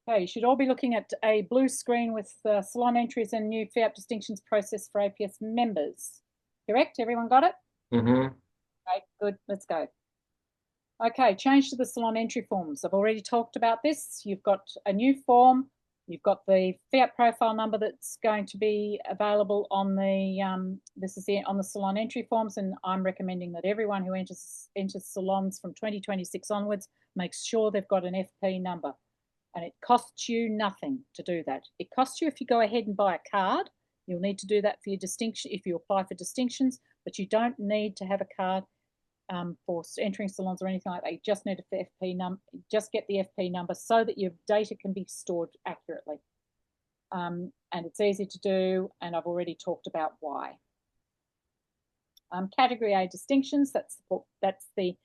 Okay, you should all be looking at a blue screen with salon entries and new FIAP distinctions process for APS members. Correct? Everyone got it? Mm-hmm. Okay, good. Let's go. Okay, change to the salon entry forms. I've already talked about this. You've got a new form. You've got the FIAP profile number that's going to be available on the on the salon entry forms, and I'm recommending that everyone who enters salons from 2026 onwards makes sure they've got an FP number. And it costs you nothing to do that. It costs you if you go ahead and buy a card. You'll need to do that for your distinction if you apply for distinctions, but you don't need to have a card for entering salons or anything like that. You just need a FP number. Just get the FP number so that your data can be stored accurately. And it's easy to do, and I've already talked about why. Category A distinctions. That's the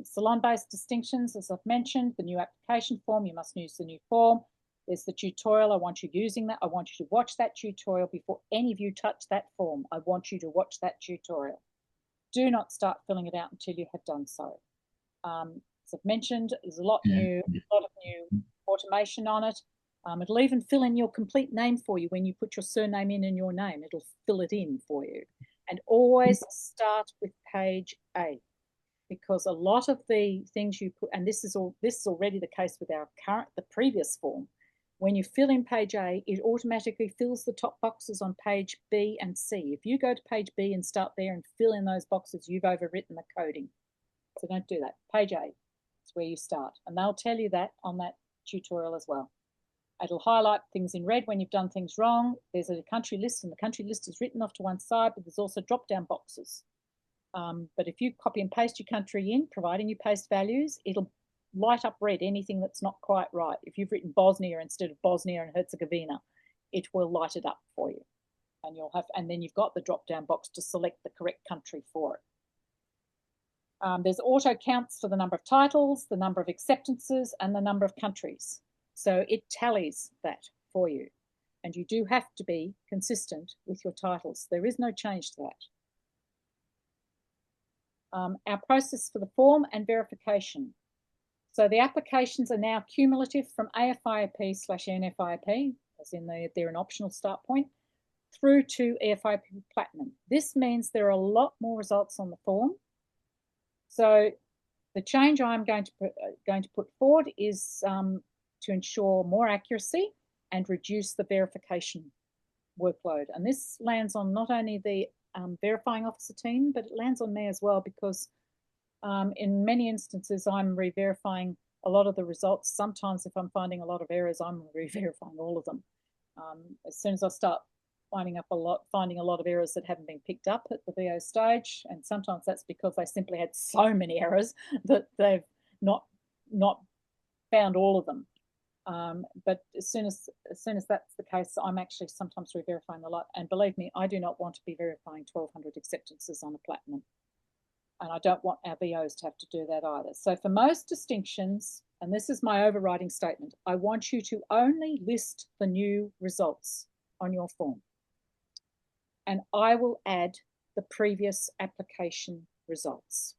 salon-based distinctions, as I've mentioned. The new application form, you must use the new form. There's the tutorial. I want you using that. I want you to watch that tutorial before any of you touch that form. I want you to watch that tutorial. Do not start filling it out until you have done so. As I've mentioned, there's a lot of new automation on it. It'll even fill in your complete name for you when you put your surname in your name. It'll fill it in for you. And always start with page A, because a lot of the things you put, and this is already the case with the previous form. When you fill in page A, it automatically fills the top boxes on page B and C. If you go to page B and start there and fill in those boxes, you've overwritten the coding. So don't do that. Page A is where you start. And they'll tell you that on that tutorial as well. It'll highlight things in red when you've done things wrong. There's a country list, and the country list is written off to one side, but there's also drop-down boxes. But if you copy and paste your country in, providing you paste values, it'll light up red anything that's not quite right. If you've written Bosnia instead of Bosnia and Herzegovina, it will light it up for you. And then you've got the drop-down box to select the correct country for it. There's auto counts for the number of titles, the number of acceptances, and the number of countries. So it tallies that for you. And you do have to be consistent with your titles. There is no change to that. Our process for the form and verification. So the applications are now cumulative from AFIAP/NFIAP, as in they're an optional start point, through to AFIAP Platinum. This means there are a lot more results on the form. So the change I'm going to put forward is to ensure more accuracy and reduce the verification workload. And this lands on not only the verifying officer team, but it lands on me as well, because in many instances I'm re-verifying a lot of the results. Sometimes if I'm finding a lot of errors, I'm re-verifying all of them. As soon as I start finding a lot of errors that haven't been picked up at the VO stage, and sometimes that's because they simply had so many errors that they've not found all of them. But as soon as that's the case, I'm actually sometimes re-verifying a lot. And believe me, I do not want to be verifying 1,200 acceptances on a platinum. And I don't want our VOs to have to do that either. So for most distinctions, and this is my overriding statement, I want you to only list the new results on your form. And I will add the previous application results.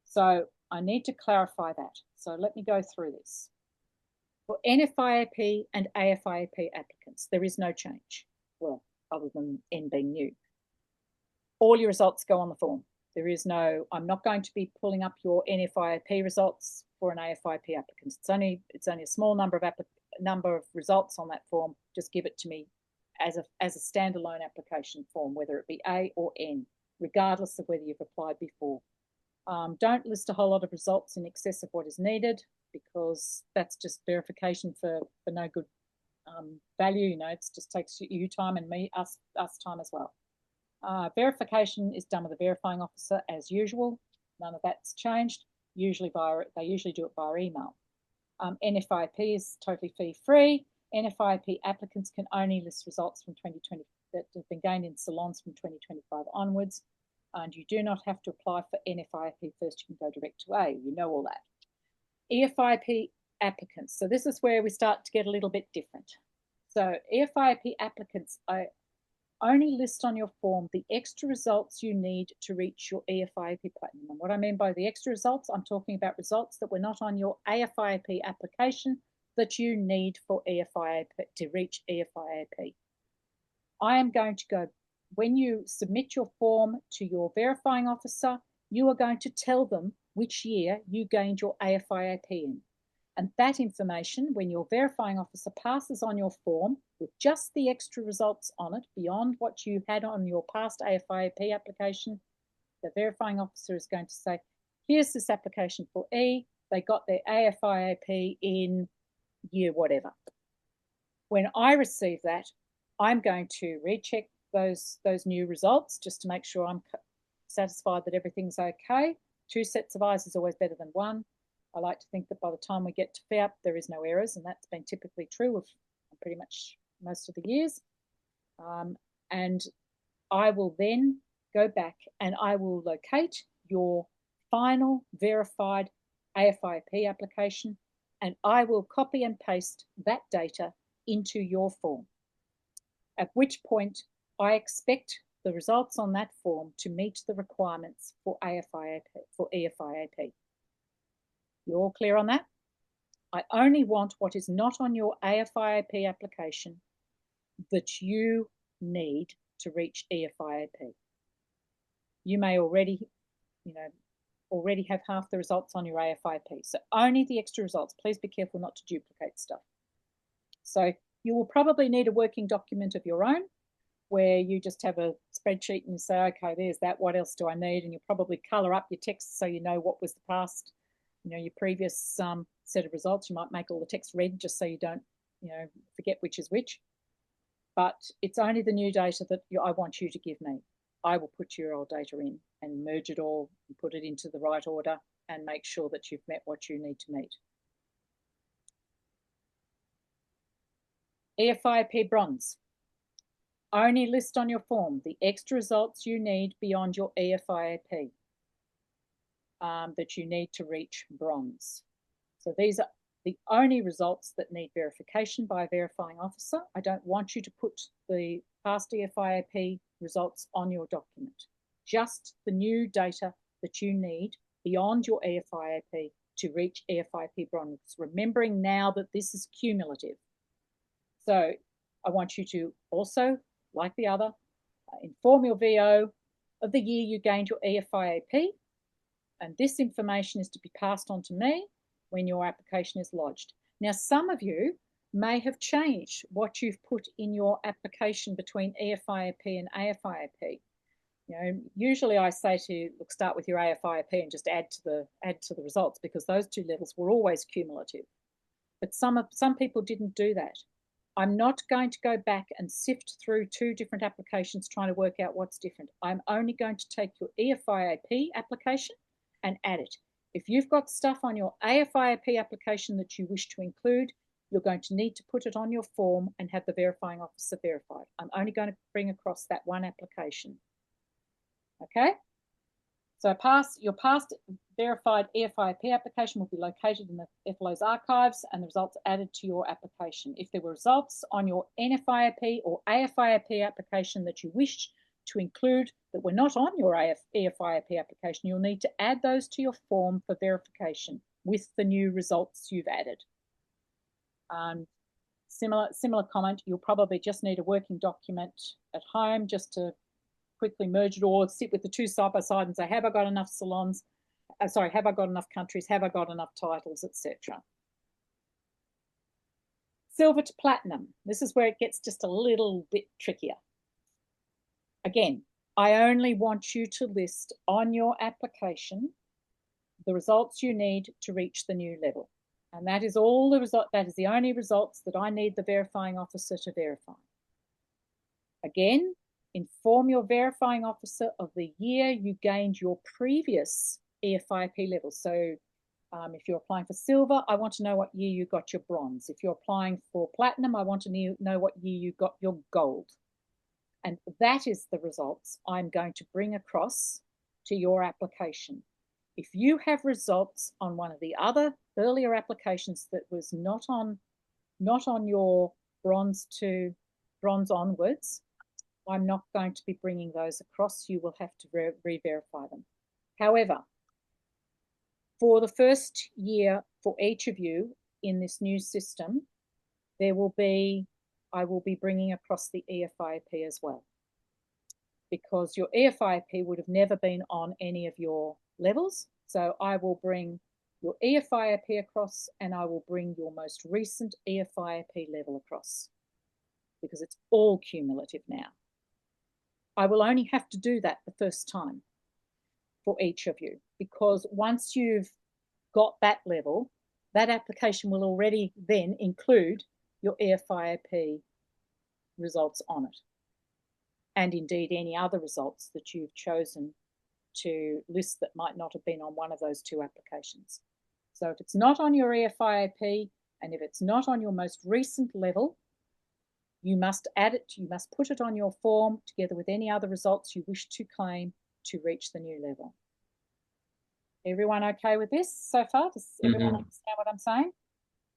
So I need to clarify that. So let me go through this. For NFIAP and AFIAP applicants, there is no change, well, other than N being new. All your results go on the form. There is no, I'm not going to be pulling up your NFIAP results for an AFIAP applicant. It's only a small number of results on that form. Just give it to me as a standalone application form, whether it be A or N, regardless of whether you've applied before. Don't list a whole lot of results in excess of what is needed, because that's just verification for no good value. You know, it just takes you time and us time as well. Verification is done with a verifying officer as usual. None of that's changed. They usually do it via email. NFIAP is totally fee-free. NFIAP applicants can only list results from 2020 that have been gained in salons from 2025 onwards. And you do not have to apply for NFIAP first. You can go direct to A. You know all that. EFIAP applicants. So this is where we start to get a little bit different. So EFIAP applicants, I only list on your form the extra results you need to reach your EFIAP Platinum. And what I mean by the extra results, I'm talking about results that were not on your AFIAP application that you need for EFIAP to reach EFIAP. I am going to go, when you submit your form to your verifying officer, you are going to tell them which year you gained your AFIAP in. And that information, when your verifying officer passes on your form with just the extra results on it, beyond what you had on your past AFIAP application, the verifying officer is going to say, here's this application for E. They got their AFIAP in year whatever. When I receive that, I'm going to recheck those new results just to make sure I'm satisfied that everything's okay. 2 sets of eyes is always better than 1. I like to think that by the time we get to FIAP, there is no errors, and that's been typically true of pretty much most of the years. And I will then go back and I will locate your final verified AFIAP application, and I will copy and paste that data into your form. At which point I expect the results on that form to meet the requirements for EFIAP. You all clear on that? I only want what is not on your AFIAP application that you need to reach EFIAP. You may already have half the results on your AFIAP. So only the extra results. Please be careful not to duplicate stuff. So you will probably need a working document of your own where you just have a spreadsheet and you say, okay, there's that. What else do I need? And you'll probably color up your text so you know what was the past, your previous set of results. You might make all the text red just so you don't, forget which is which. But it's only the new data that I want you to give me. I will put your old data in and merge it all and put it into the right order and make sure that you've met what you need to meet. EFIAP bronze. Only list on your form the extra results you need beyond your EFIAP that you need to reach bronze. So these are the only results that need verification by a verifying officer. I don't want you to put the past EFIAP results on your document. Just the new data that you need beyond your EFIAP to reach EFIAP bronze, remembering now that this is cumulative. So I want you to also, like the other, inform your VO of the year you gained your EFIAP, and this information is to be passed on to me when your application is lodged. Now, some of you may have changed what you've put in your application between EFIAP and AFIAP. Usually I say to look, start with your AFIAP and just add to the results, because those 2 levels were always cumulative. But some people didn't do that. I'm not going to go back and sift through 2 different applications trying to work out what's different. I'm only going to take your EFIAP application and add it. If you've got stuff on your AFIAP application that you wish to include, you're going to need to put it on your form and have the verifying officer verify it. I'm only going to bring across that 1 application. Okay? So your past verified EFIAP application will be located in the FLO's archives and the results added to your application. If there were results on your NFIAP or AFIAP application that you wished to include that were not on your EFIAP application, you'll need to add those to your form for verification with the new results you've added. Similar comment, you'll probably just need a working document at home just to quickly merge it all, sit with the 2 side by side and say, have I got enough salons? Have I got enough countries? Have I got enough titles, etc. Silver to platinum. This is where it gets just a little bit trickier. Again, I only want you to list on your application the results you need to reach the new level. And that is all the result. That is the only results that I need the verifying officer to verify. Again, inform your verifying officer of the year you gained your previous EFIAP level. So if you're applying for silver, I want to know what year you got your bronze. If you're applying for platinum, I want to know what year you got your gold. And that is the results I'm going to bring across to your application. If you have results on one of the other earlier applications that was not on your bronze to bronze onwards, I'm not going to be bringing those across. You will have to re-verify them. However, for the first year for each of you, in this new system, I will be bringing across the EFIAP as well, because your EFIAP would have never been on any of your levels. So I will bring your EFIAP across, and I will bring your most recent EFIAP level across, because it's all cumulative now. I will only have to do that the first time for each of you, because once you've got that level, that application will already then include your EFIAP results on it, and indeed any other results that you've chosen to list that might not have been on one of those two applications. So if it's not on your EFIAP, and if it's not on your most recent level, you must add it, you must put it on your form together with any other results you wish to claim to reach the new level. Everyone okay with this so far? Does everyone understand what I'm saying?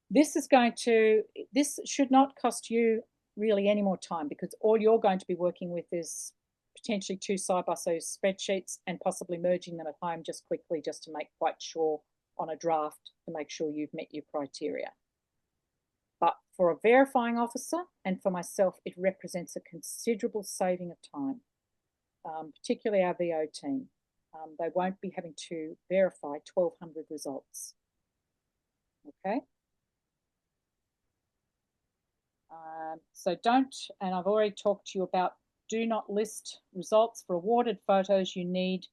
This should not cost you really any more time, because all you're going to be working with is potentially 2 side-by-side spreadsheets and possibly merging them at home just quickly, just to make quite sure on a draft to make sure you've met your criteria. But for a verifying officer and for myself, it represents a considerable saving of time, particularly our VO team. They won't be having to verify 1,200 results. Okay. So don't, and I've already talked to you about, do not list results for awarded photos you need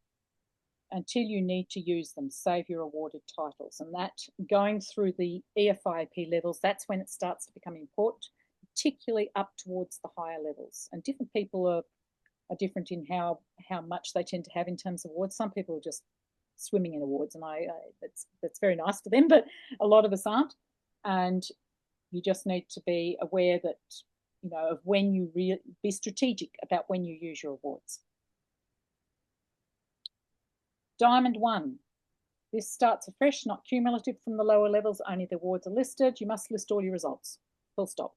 until you need to use them. Save your awarded titles. And that, going through the EFIAP levels, that's when it starts to become important, particularly up towards the higher levels. And different people are different in how much they tend to have in terms of awards. Some people are just swimming in awards, and that's very nice for them, but a lot of us aren't. And you just need to be aware that, you know, of when you be strategic about when you use your awards. Diamond 1. This starts afresh, not cumulative from the lower levels, only the awards are listed. You must list all your results, full stop.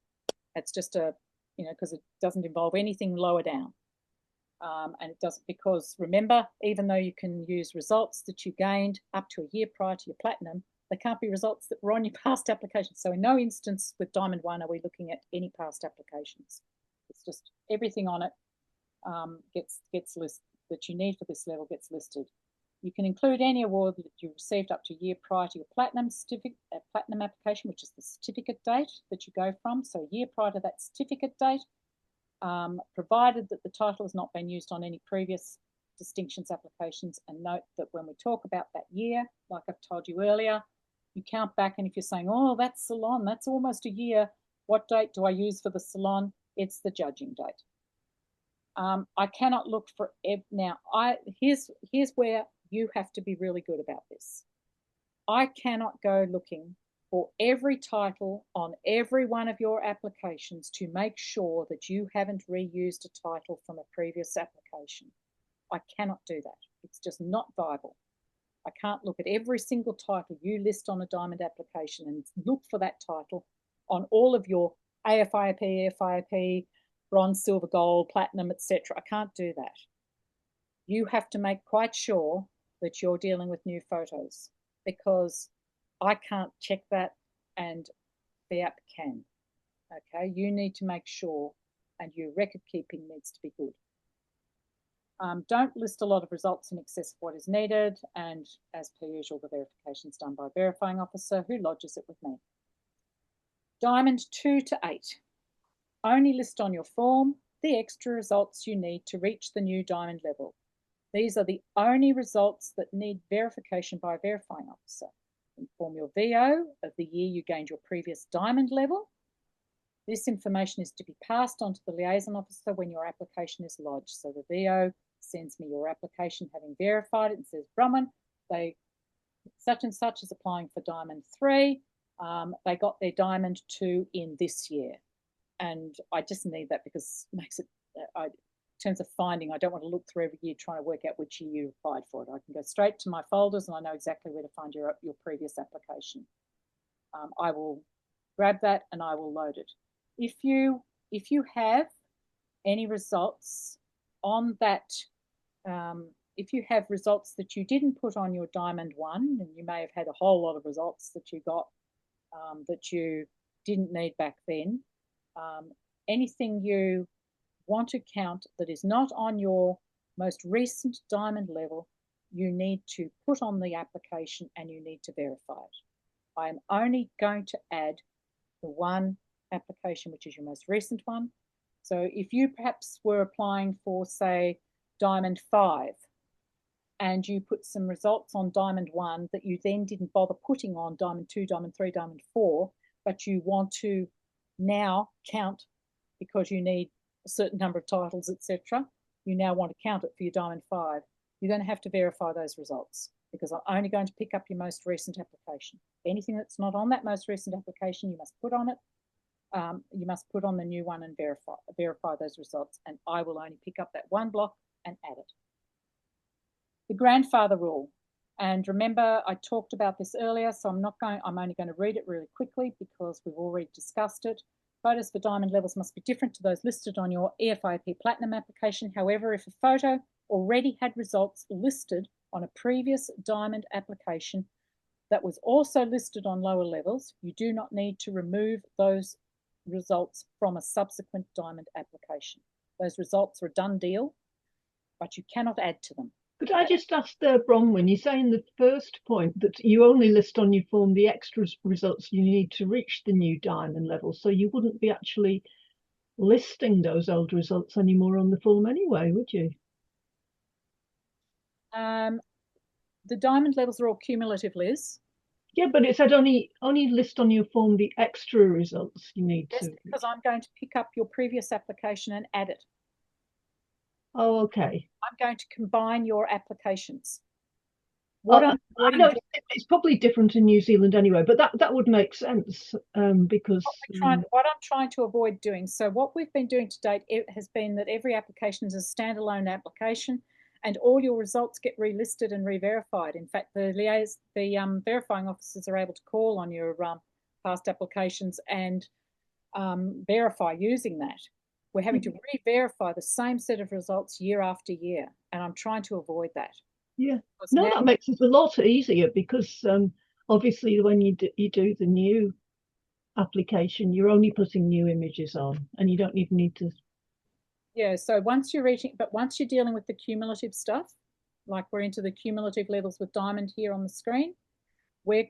That's just a, you know, because it doesn't involve anything lower down. And it doesn't, because remember, even though you can use results that you gained up to a year prior to your platinum, they can't be results that were on your past applications. So in no instance with Diamond 1 are we looking at any past applications. It's just everything on it gets listed that you need for this level gets listed. You can include any award that you received up to a year prior to your platinum application, which is the certificate date that you go from. So a year prior to that certificate date, provided that the title has not been used on any previous distinctions applications. And note that when we talk about that year, like I've told you earlier, you count back, and if you're saying, oh, that's Salon, that's almost a year, what date do I use for the Salon? It's the judging date. I cannot look for, now, here's where you have to be really good about this. I cannot go looking for every title on every one of your applications to make sure that you haven't reused a title from a previous application. I cannot do that. It's just not viable. I can't look at every single title you list on a Diamond application and look for that title on all of your AFIAP, bronze, silver, gold, platinum, etc. I can't do that. You have to make quite sure that you're dealing with new photos, because I can't check that and FIAP can. Okay, you need to make sure, and your record keeping needs to be good. Don't list a lot of results in excess of what is needed, and as per usual, the verification is done by a verifying officer who lodges it with me. Diamond 2 to 8. Only list on your form the extra results you need to reach the new Diamond level. These are the only results that need verification by a verifying officer. Inform your VO of the year you gained your previous Diamond level. This information is to be passed on to the liaison officer when your application is lodged. So the VO sends me your application having verified it and says, Bronwyn, such and such is applying for Diamond 3. They got their Diamond 2 in this year. And I just need that because it makes it, in terms of finding, I don't want to look through every year trying to work out which year you applied for it. I can go straight to my folders and I know exactly where to find your previous application. I will grab that and I will load it. If you have any results on that, if you have results that you didn't put on your Diamond 1, and you may have had a whole lot of results that you got that you didn't need back then. Anything you want to count that is not on your most recent diamond level, you need to put on the application and you need to verify it. I am only going to add the one application, which is your most recent one. So if you perhaps were applying for, say, Diamond 5, and you put some results on Diamond 1 that you then didn't bother putting on Diamond 2, Diamond 3, Diamond 4, but you want to now count because you need a certain number of titles, etc., you now want to count it for your Diamond 5, you're going to have to verify those results because I'm only going to pick up your most recent application. Anything that's not on that most recent application, you must put on it. You must put on the new one and verify those results, and I will only pick up that one block and add it. The grandfather rule, and remember I talked about this earlier, so I'm only going to read it really quickly because we've already discussed it. Photos for diamond levels must be different to those listed on your FIAP Platinum application. However, if a photo already had results listed on a previous diamond application that was also listed on lower levels, you do not need to remove those results from a subsequent diamond application. Those results are a done deal, but you cannot add to them. Could I just ask there, Bronwyn, you say in the first point that you only list on your form the extra results you need to reach the new diamond level, so you wouldn't be actually listing those old results anymore on the form anyway, would you? The diamond levels are all cumulative, Liz. Yeah, but it said only list on your form the extra results you need to. Because I'm going to pick up your previous application and add it. Oh, okay. I'm going to combine your applications. I know it's probably different in New Zealand anyway, but that would make sense because what I'm trying to avoid doing. So what we've been doing to date has been that every application is a standalone application, and all your results get relisted and re-verified. In fact, the verifying officers are able to call on your past applications and verify using that. We're having to re-verify the same set of results year after year, and I'm trying to avoid that. Yeah, no, that makes it a lot easier because obviously when you do the new application, you're only putting new images on, and you don't even need to. Yeah, so once you're dealing with the cumulative stuff, like we're into the cumulative levels with diamond here on the screen, you're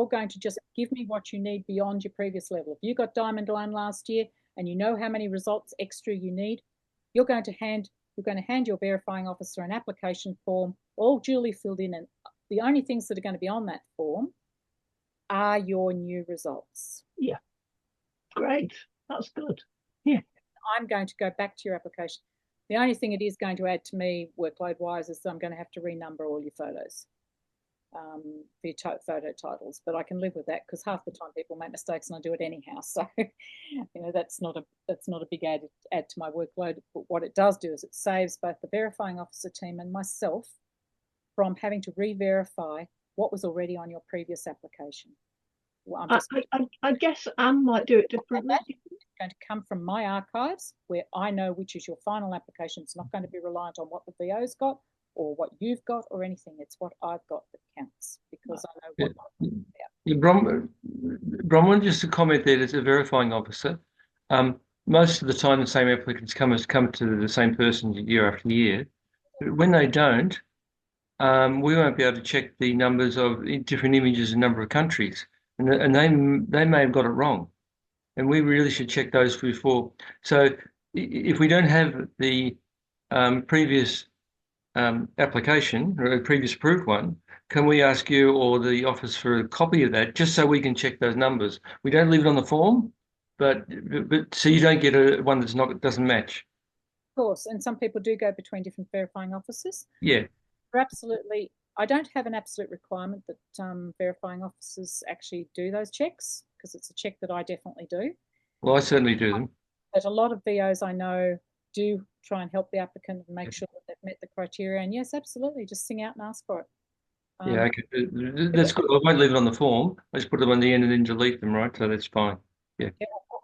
going to just give me what you need beyond your previous level. If you got diamond 1 last year and you know how many results extra you need, you're going to hand your verifying officer an application form, all duly filled in, and the only things that are going to be on that form are your new results. Yeah, great. That's good. Yeah. I'm going to go back to your application. The only thing it is going to add to me workload-wise is I'm going to have to renumber all your photos for your photo titles, but I can live with that because half the time people make mistakes and I do it anyhow. So, that's not a big add to my workload. But what it does do is it saves both the verifying officer team and myself from having to re-verify what was already on your previous application. Well, I guess Anne might do it differently. It's going to come from my archives where I know which is your final application. It's not going to be reliant on what the VO's got or what you've got or anything. It's what I've got that counts because I know what Bronwyn, just a comment there as a verifying officer. Most of the time the same applicants come to the same person year after year. But when they don't, we won't be able to check the numbers of different images in a number of countries. And they may have got it wrong. And we really should check those before. So if we don't have the previous application or a previous approved one, can we ask you or the office for a copy of that just so we can check those numbers? We don't leave it on the form, but so you don't get one doesn't match. Of course, and some people do go between different verifying officers. Yeah. Absolutely. I don't have an absolute requirement that verifying officers actually do those checks because it's a check that I definitely do. Well, I certainly do them. But a lot of VOs I know do try and help the applicant and make sure that they've met the criteria. And yes, absolutely, just sing out and ask for it. Yeah, okay. That's good. I won't leave it on the form. I just put them on the end and then delete them, right? So that's fine. Yeah.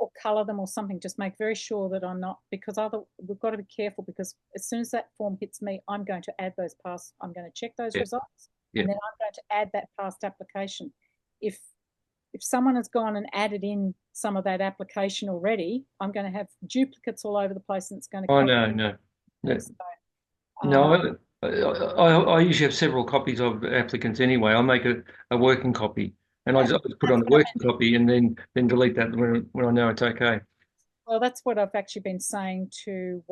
Or colour them or something. Just make very sure that I'm not, because we've got to be careful because as soon as that form hits me, I'm going to add those I'm going to check those results. And then I'm going to add that past application. if someone has gone and added in some of that application already, I'm going to have duplicates all over the place, and it's going to Oh, cost no. so, No, I usually have several copies of applicants anyway. I make a working copy, and I just put on the working copy and then delete that when I know it's okay. Well, that's what I've actually been saying to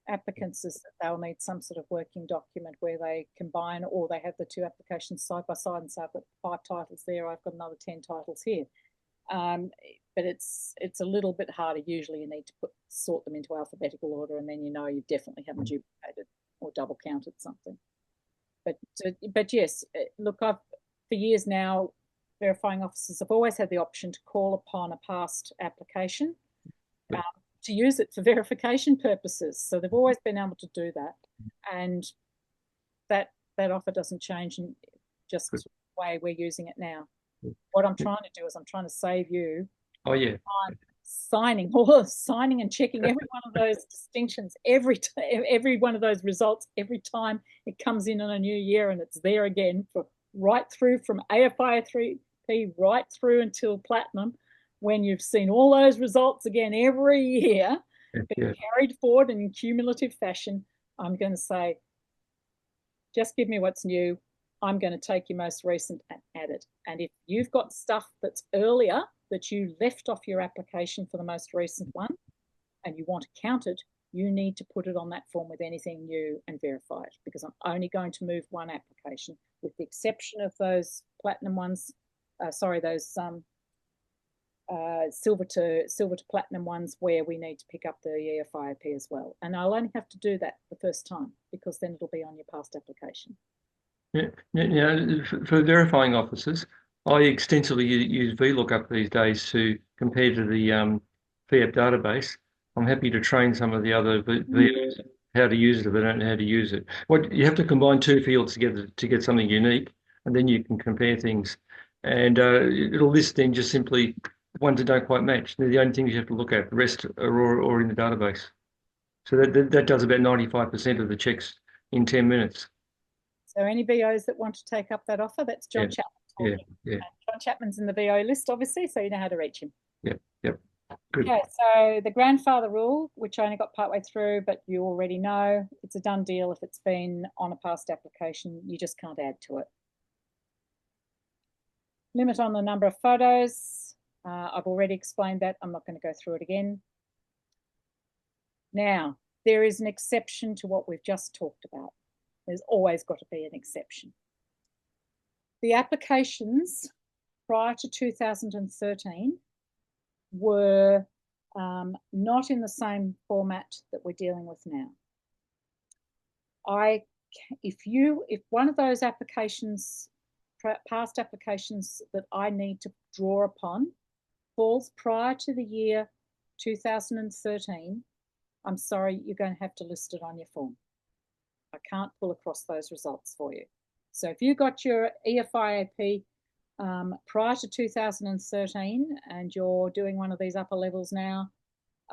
applicants, is that they'll need some sort of working document where they combine, or they have the two applications side by side and say, I've got 5 titles there, I've got another 10 titles here. But it's a little bit harder. Usually you need to sort them into alphabetical order, and then you know you definitely haven't duplicated or double counted something. But yes, look, for years now, verifying officers have always had the option to call upon a past application to use it for verification purposes. So they've always been able to do that, and that offer doesn't change in just the way we're using it now. What I'm trying to do is I'm trying to save you signing and checking every one of those distinctions, every one of those results every time it comes in a new year, and it's there again for right through from AFIAP right through until platinum, when you've seen all those results again every year, carried forward in cumulative fashion. I'm going to say, just give me what's new. I'm going to take your most recent and add it. And if you've got stuff that's earlier that you left off your application for the most recent one and you want to count it, you need to put it on that form with anything new and verify it, because I'm only going to move one application, with the exception of those platinum ones, those silver to platinum ones, where we need to pick up the FIAP as well. And I'll only have to do that the first time, because then it'll be on your past application. Yeah, for verifying officers, I extensively use VLOOKUP these days to compare to the FIAP database. I'm happy to train some of the other VOs how to use it if they don't know how to use it. What you have to combine 2 fields together to get something unique, and then you can compare things. And it'll list then just simply ones that don't quite match. They're the only things you have to look at. The rest are in the database. So that does about 95% of the checks in 10 minutes. So any VOs that want to take up that offer, that's John Chapman. Yeah. John Chapman's in the VO list, obviously, so you know how to reach him. Yep. Good. Okay, so the grandfather rule, which I only got partway through, but you already know, it's a done deal. If it's been on a past application, you just can't add to it. Limit on the number of photos. I've already explained that. I'm not going to go through it again. Now, there is an exception to what we've just talked about. There's always got to be an exception. The applications prior to 2013 were not in the same format that we're dealing with now. If one of those applications, past applications that I need to draw upon, falls prior to the year 2013, I'm sorry, you're going to have to list it on your form. I can't pull across those results for you. So if you got your EFIAP prior to 2013 and you're doing one of these upper levels now,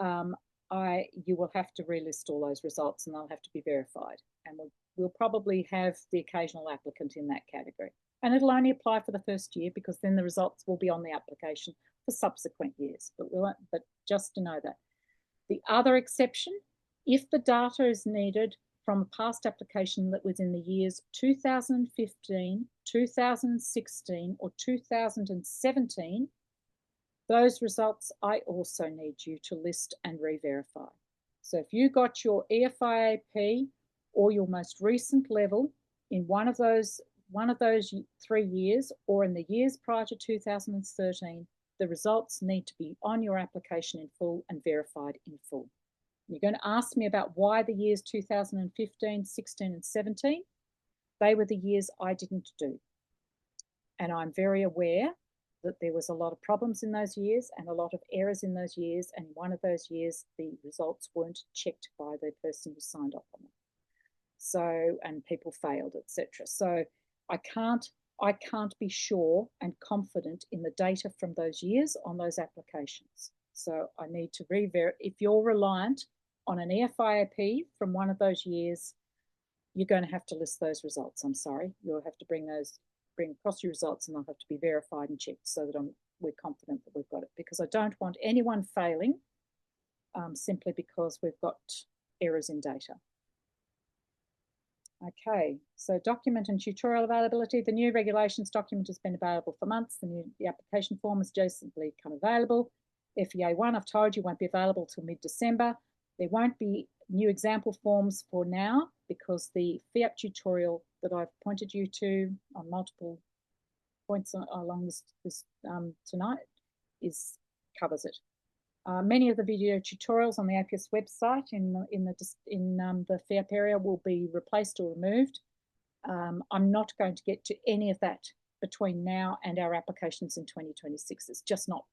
you will have to relist all those results, and they'll have to be verified. And we'll probably have the occasional applicant in that category. And it'll only apply for the first year, because then the results will be on the application for subsequent years. But just to know that. The other exception, if the data is needed from a past application that was in the years 2015, 2016, or 2017, those results I also need you to list and re-verify. So if you got your EFIAP or your most recent level in one of those 3 years, or in the years prior to 2013, the results need to be on your application in full and verified in full. You're going to ask me about why the years 2015, 16, and 17. They were the years I didn't do. And I'm very aware that there was a lot of problems in those years and a lot of errors in those years. And one of those years, the results weren't checked by the person who signed off on them. So, and people failed, etc. So I can't be sure and confident in the data from those years on those applications. So I need to if you're reliant on an EFIAP from one of those years, you're going to have to list those results. I'm sorry, you'll have to bring those bring across your results, and they'll have to be verified and checked so that we're confident that we've got it, because I don't want anyone failing simply because we've got errors in data. Okay, so document and tutorial availability. The new regulations document has been available for months. The application form has recently become available. FEA 1, I've told you, won't be available till mid-December. There won't be new example forms for now because the FIAP tutorial that I've pointed you to on multiple points along this tonight covers it. Many of the video tutorials on the APS website in the FIAP area will be replaced or removed. I'm not going to get to any of that between now and our applications in 2026. It's just not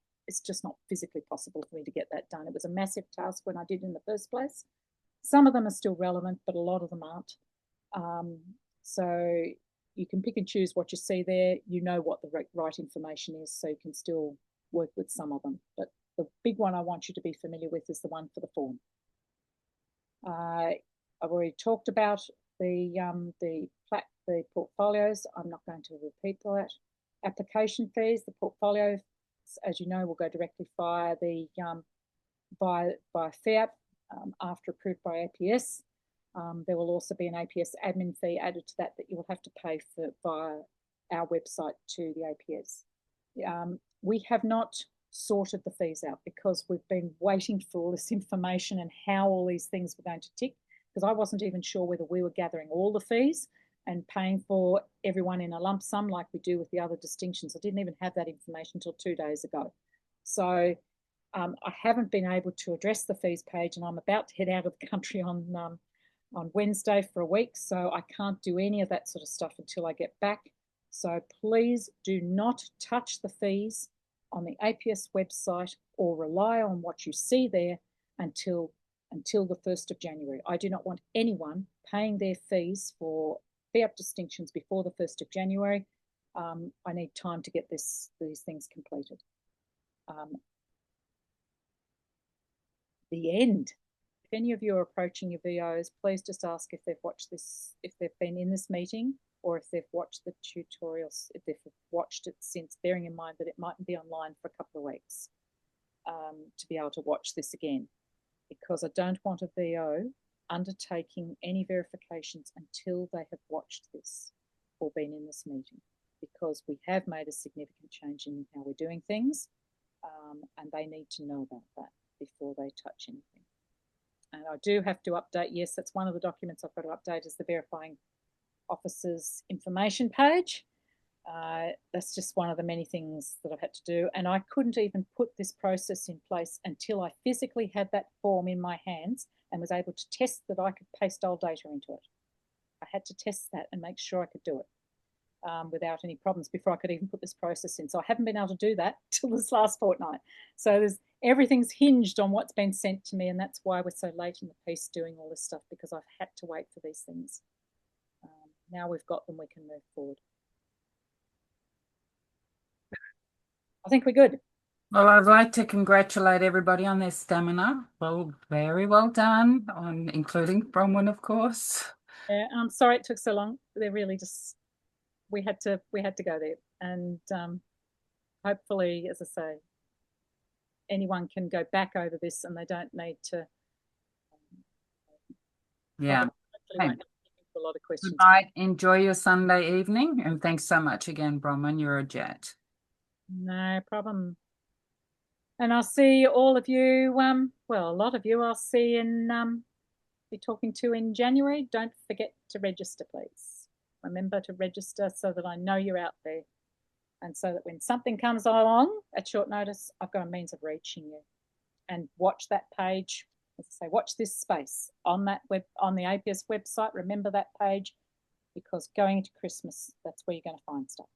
physically possible for me to get that done. It was a massive task when I did in the first place. Some of them are still relevant, but a lot of them aren't. So you can pick and choose what you see there. You know what the right information is, so you can still work with some of them. But the big one I want you to be familiar with is the one for the form. I've already talked about the portfolios. I'm not going to repeat that. Application fees, the portfolio, as you know, will go directly via the by FIAP after approved by APS. There will also be an APS admin fee added to that you will have to pay for via our website to the APS. We have not sorted the fees out because we've been waiting for all this information and how all these things were going to tick, because I wasn't even sure whether we were gathering all the fees and paying for everyone in a lump sum like we do with the other distinctions. I didn't even have that information until 2 days ago. So I haven't been able to address the fees page, and I'm about to head out of the country on Wednesday for a week, so I can't do any of that sort of stuff until I get back. So please do not touch the fees on the APS website or rely on what you see there until the 1st of January. I do not want anyone paying their fees for FIAP distinctions before the 1st of January. I need time to get these things completed. The end. If any of you are approaching your VOs, please just ask if they've watched this, if they've been in this meeting, or if they've watched the tutorials, if they've watched it since, bearing in mind that it mightn't be online for a couple of weeks, to be able to watch this again, because I don't want a VO undertaking any verifications until they have watched this or been in this meeting, because we have made a significant change in how we're doing things, and they need to know about that before they touch anything. And I do have to update, yes, that's one of the documents I've got to update, is the verifying officers information page. That's just one of the many things that I've had to do, and I couldn't even put this process in place until I physically had that form in my hands and was able to test that I could paste old data into it. I had to test that and make sure I could do it without any problems before I could even put this process in. So I haven't been able to do that till this last fortnight. So everything's hinged on what's been sent to me, and that's why we're so late in the piece doing all this stuff, because I've had to wait for these things. Now we've got them, we can move forward. I think we're good. Well, I'd like to congratulate everybody on their stamina. Well, very well done, including Bronwyn, of course. Yeah, I'm sorry it took so long. They're really just, we had to go there, and hopefully, as I say, anyone can go back over this and they don't need to. Yeah. A lot of questions. Goodbye. Enjoy your Sunday evening, and thanks so much again, Bronwyn. You're a jet. No problem. And I'll see all of you, well, a lot of you I'll see be talking to in January. Don't forget to register, please. Remember to register so that I know you're out there, and so that when something comes along at short notice, I've got a means of reaching you. And watch that page. As I say, watch this space on the APS website. Remember that page, because going into Christmas, that's where you're going to find stuff.